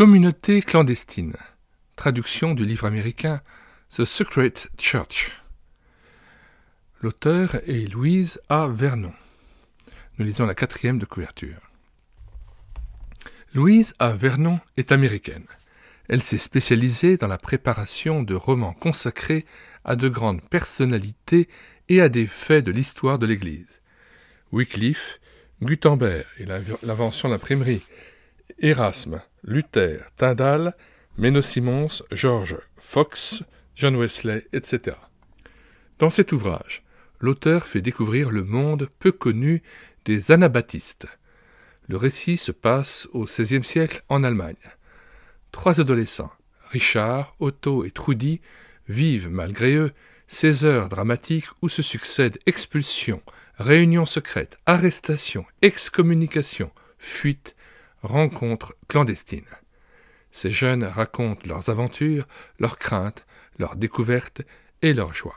Communauté clandestine. Traduction du livre américain The Secret Church. L'auteur est Louise A. Vernon. Nous lisons la 4e de couverture. Louise A. Vernon est américaine. Elle s'est spécialisée dans la préparation de romans consacrés à de grandes personnalités et à des faits de l'histoire de l'Église. Wycliffe, Gutenberg et l'invention de l'imprimerie, Erasme, Luther, Tyndall, Menno Simons, George Fox, John Wesley, etc. Dans cet ouvrage, l'auteur fait découvrir le monde peu connu des anabaptistes. Le récit se passe au XVIe siècle en Allemagne. 3 adolescents, Richard, Otto et Trudy, vivent malgré eux ces heures dramatiques où se succèdent expulsions, réunions secrètes, arrestations, excommunications, fuites, rencontres clandestines. Ces jeunes racontent leurs aventures, leurs craintes, leurs découvertes et leurs joies.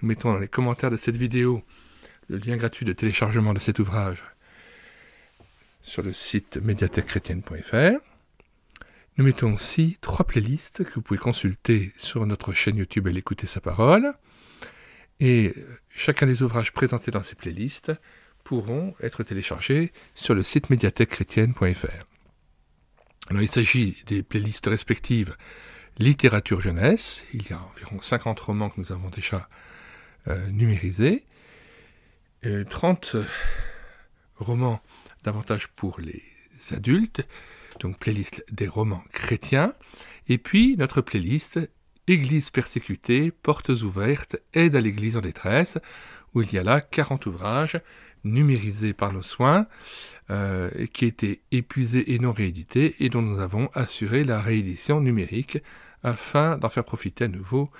Nous mettons dans les commentaires de cette vidéo le lien gratuit de téléchargement de cet ouvrage sur le site médiathèquechrétienne.fr. Nous mettons aussi 3 playlists que vous pouvez consulter sur notre chaîne YouTube et l'écouter sa parole. Et chacun des ouvrages présentés dans ces playlists pourront être téléchargés sur le site médiathèquechrétienne.fr. Alors, il s'agit des playlists respectives littérature jeunesse. Il y a environ 50 romans que nous avons déjà numérisés. 30 romans davantage pour les adultes, donc playlist des romans chrétiens. Et puis notre playlist Église persécutée, portes ouvertes, aide à l'Église en détresse, où il y a là 40 ouvrages numérisés par nos soins, qui étaient épuisés et non réédités, et dont nous avons assuré la réédition numérique afin d'en faire profiter à nouveau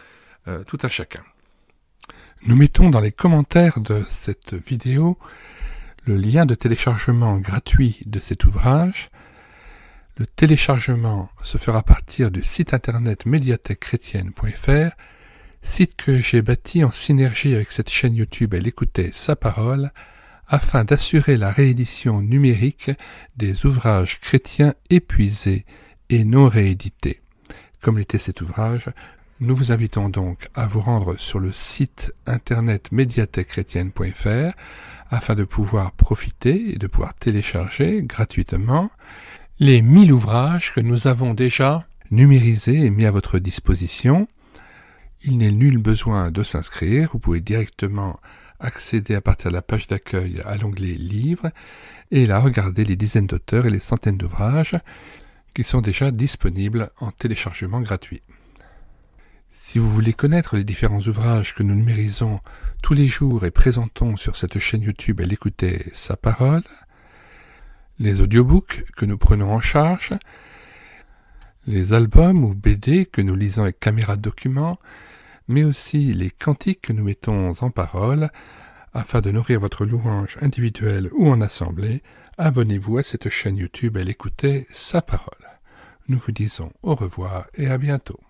tout un chacun. Nous mettons dans les commentaires de cette vidéo le lien de téléchargement gratuit de cet ouvrage. Le téléchargement se fera à partir du site internet médiathèquechrétienne.fr, site que j'ai bâti en synergie avec cette chaîne YouTube Elle écoutait sa parole, afin d'assurer la réédition numérique des ouvrages chrétiens épuisés et non réédités. Comme l'était cet ouvrage, nous vous invitons donc à vous rendre sur le site internet médiathèquechrétienne.fr afin de pouvoir profiter et de pouvoir télécharger gratuitement les 1000 ouvrages que nous avons déjà numérisés et mis à votre disposition. Il n'est nul besoin de s'inscrire, vous pouvez directement accéder à partir de la page d'accueil à l'onglet Livres et là regarder les dizaines d'auteurs et les centaines d'ouvrages qui sont déjà disponibles en téléchargement gratuit. Si vous voulez connaître les différents ouvrages que nous numérisons tous les jours et présentons sur cette chaîne YouTube Elle écoutait sa parole, les audiobooks que nous prenons en charge, les albums ou BD que nous lisons avec caméra de document, mais aussi les cantiques que nous mettons en parole, afin de nourrir votre louange individuelle ou en assemblée, abonnez-vous à cette chaîne YouTube Elle écoutait sa parole. Nous vous disons au revoir et à bientôt.